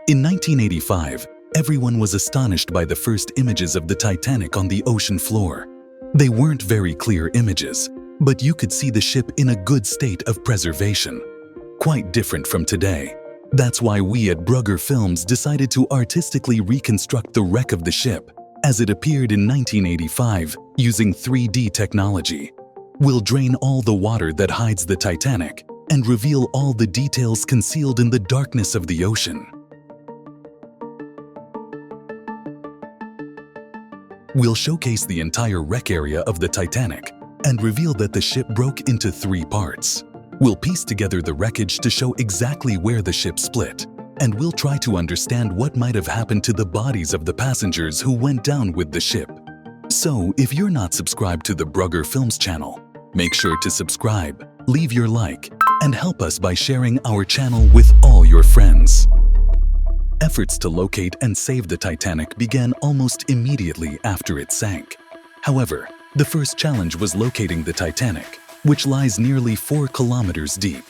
In 1985, everyone was astonished by the first images of the Titanic on the ocean floor. They weren't very clear images, but you could see the ship in a good state of preservation. Quite different from today. That's why we at Brugger Films decided to artistically reconstruct the wreck of the ship as it appeared in 1985 using 3D technology. We'll drain all the water that hides the Titanic and reveal all the details concealed in the darkness of the ocean. We'll showcase the entire wreck area of the Titanic and reveal that the ship broke into 3 parts. We'll piece together the wreckage to show exactly where the ship split, and we'll try to understand what might have happened to the bodies of the passengers who went down with the ship. So, if you're not subscribed to the Brugger Films channel, make sure to subscribe, leave your like, and help us by sharing our channel with all your friends. Efforts to locate and save the Titanic began almost immediately after it sank. However, the first challenge was locating the Titanic, which lies nearly 4 kilometers deep.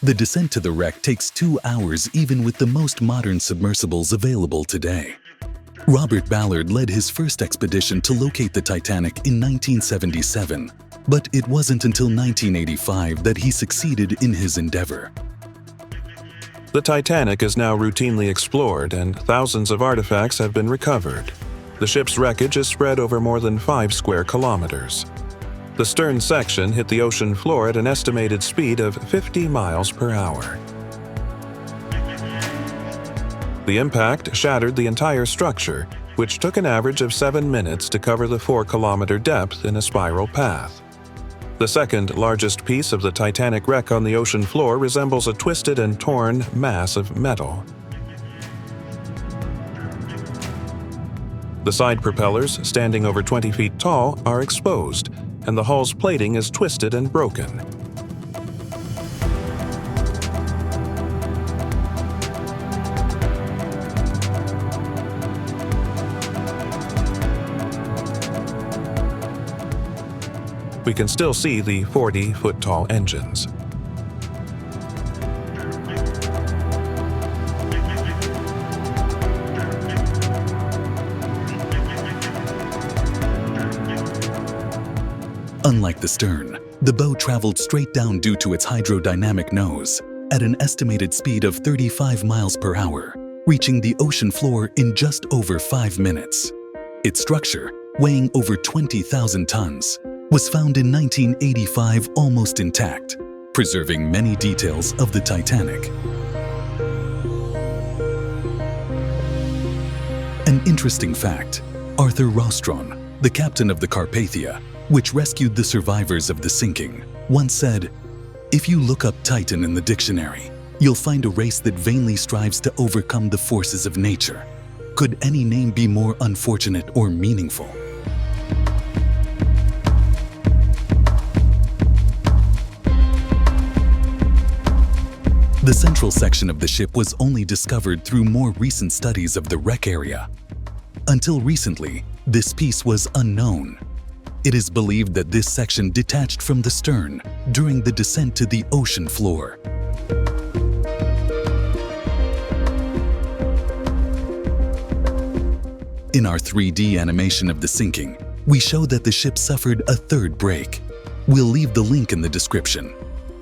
The descent to the wreck takes 2 hours even with the most modern submersibles available today. Robert Ballard led his first expedition to locate the Titanic in 1977, but it wasn't until 1985 that he succeeded in his endeavor. The Titanic is now routinely explored and thousands of artifacts have been recovered. The ship's wreckage is spread over more than 5 square kilometers. The stern section hit the ocean floor at an estimated speed of 50 miles per hour. The impact shattered the entire structure, which took an average of 7 minutes to cover the 4-kilometer depth in a spiral path. The second largest piece of the Titanic wreck on the ocean floor resembles a twisted and torn mass of metal. The side propellers, standing over 20 feet tall, are exposed, and the hull's plating is twisted and broken. We can still see the 40-foot-tall engines. Unlike the stern, the boat traveled straight down due to its hydrodynamic nose at an estimated speed of 35 miles per hour, reaching the ocean floor in just over 5 minutes. Its structure, weighing over 20,000 tons, was found in 1985 almost intact, preserving many details of the Titanic. An interesting fact, Arthur Rostron, the captain of the Carpathia, which rescued the survivors of the sinking, once said, "If you look up Titan in the dictionary, you'll find a race that vainly strives to overcome the forces of nature. Could any name be more unfortunate or meaningful?" The central section of the ship was only discovered through more recent studies of the wreck area. Until recently, this piece was unknown. It is believed that this section detached from the stern during the descent to the ocean floor. In our 3D animation of the sinking, we show that the ship suffered a third break. We'll leave the link in the description.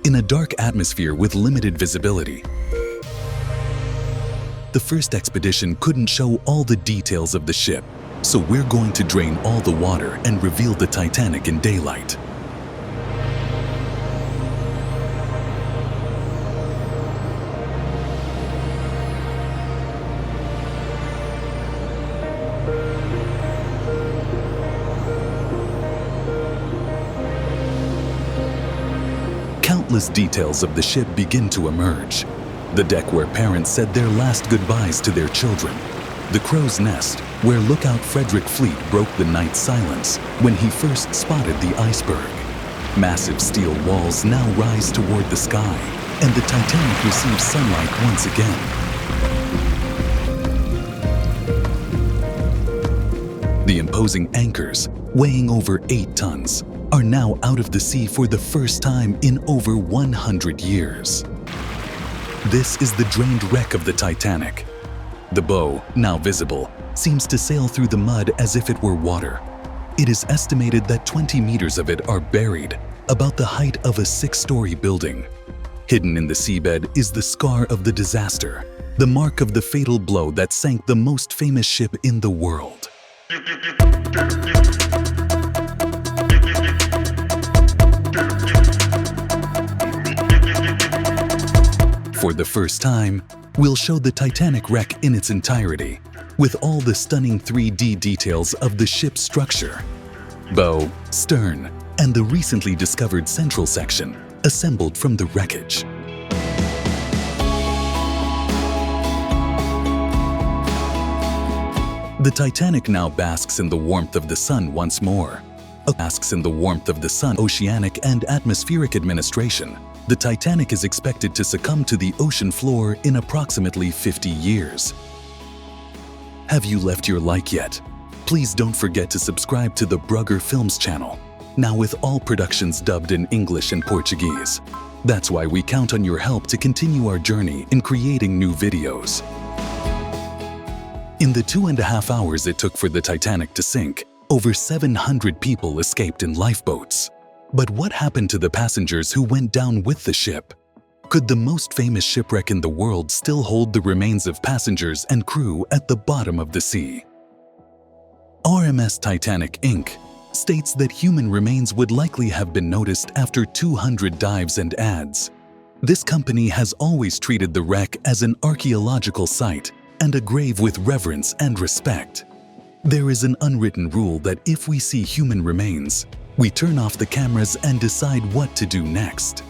In a dark atmosphere with limited visibility, the first expedition couldn't show all the details of the ship, so we're going to drain all the water and reveal the Titanic in daylight. Countless details of the ship begin to emerge. The deck where parents said their last goodbyes to their children. The crow's nest, where lookout Frederick Fleet broke the night's silence when he first spotted the iceberg. Massive steel walls now rise toward the sky, and the Titanic receives sunlight once again. The imposing anchors, weighing over 8 tons, are now out of the sea for the first time in over 100 years. This is the drained wreck of the Titanic. The bow, now visible, seems to sail through the mud as if it were water. It is estimated that 20 meters of it are buried, about the height of a 6-story building. Hidden in the seabed is the scar of the disaster, the mark of the fatal blow that sank the most famous ship in the world. For the first time, we'll show the Titanic wreck in its entirety, with all the stunning 3D details of the ship's structure. Bow, stern, and the recently discovered central section, assembled from the wreckage. The Titanic now basks in the warmth of the sun once more. Basks in the warmth of the sun. Oceanic and atmospheric administration. The Titanic is expected to succumb to the ocean floor in approximately 50 years. Have you left your like yet? Please don't forget to subscribe to the Brugger Films channel, now with all productions dubbed in English and Portuguese. That's why we count on your help to continue our journey in creating new videos. In the 2.5 hours it took for the Titanic to sink, over 700 people escaped in lifeboats. But what happened to the passengers who went down with the ship? Could the most famous shipwreck in the world still hold the remains of passengers and crew at the bottom of the sea? RMS Titanic Inc. states that human remains would likely have been noticed after 200 dives and adds. This company has always treated the wreck as an archaeological site and a grave with reverence and respect. There is an unwritten rule that if we see human remains, we turn off the cameras and decide what to do next.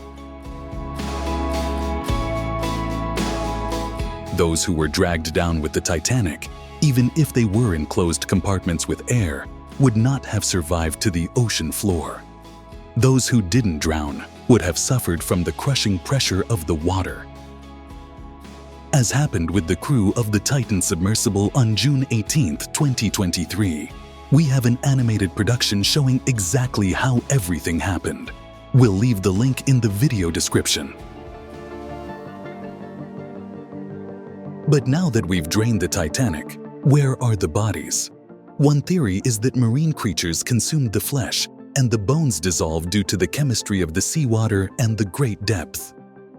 Those who were dragged down with the Titanic, even if they were in closed compartments with air, would not have survived to the ocean floor. Those who didn't drown would have suffered from the crushing pressure of the water. As happened with the crew of the Titan submersible on June 18, 2023, we have an animated production showing exactly how everything happened. We'll leave the link in the video description. But now that we've drained the Titanic, where are the bodies? One theory is that marine creatures consumed the flesh and the bones dissolved due to the chemistry of the seawater and the great depth.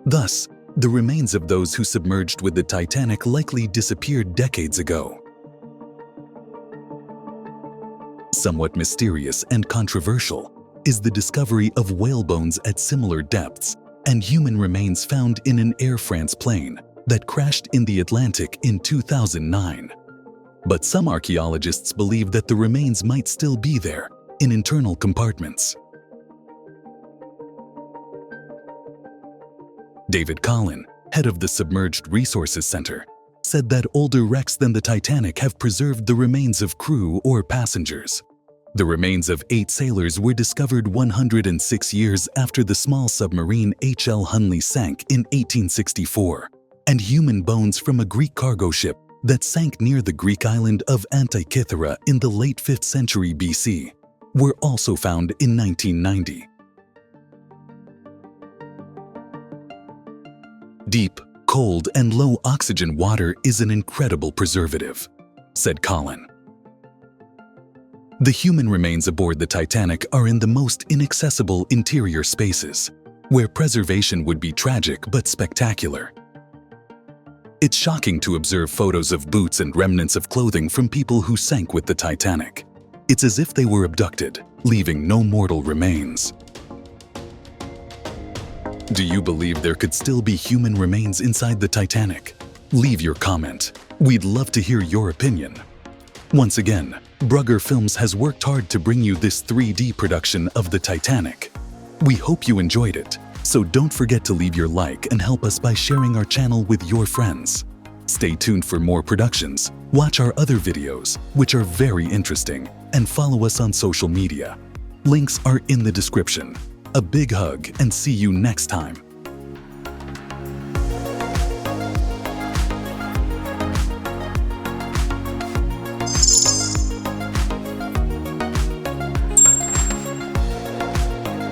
Thus, the remains of those who submerged with the Titanic likely disappeared decades ago. Somewhat mysterious and controversial is the discovery of whale bones at similar depths and human remains found in an Air France plane that crashed in the Atlantic in 2009. But some archaeologists believe that the remains might still be there, in internal compartments. David Collin, head of the Submerged Resources Center, said that older wrecks than the Titanic have preserved the remains of crew or passengers. The remains of 8 sailors were discovered 106 years after the small submarine H.L. Hunley sank in 1864, and human bones from a Greek cargo ship that sank near the Greek island of Antikythera in the late 5th century BC were also found in 1990. Deep, cold, and low oxygen water is an incredible preservative, said Collin. The human remains aboard the Titanic are in the most inaccessible interior spaces, where preservation would be tragic but spectacular. It's shocking to observe photos of boots and remnants of clothing from people who sank with the Titanic. It's as if they were abducted, leaving no mortal remains. Do you believe there could still be human remains inside the Titanic? Leave your comment. We'd love to hear your opinion. Once again, Brugger Films has worked hard to bring you this 3D production of the Titanic. We hope you enjoyed it, so don't forget to leave your like and help us by sharing our channel with your friends. Stay tuned for more productions, watch our other videos, which are very interesting, and follow us on social media. Links are in the description. A big hug and see you next time.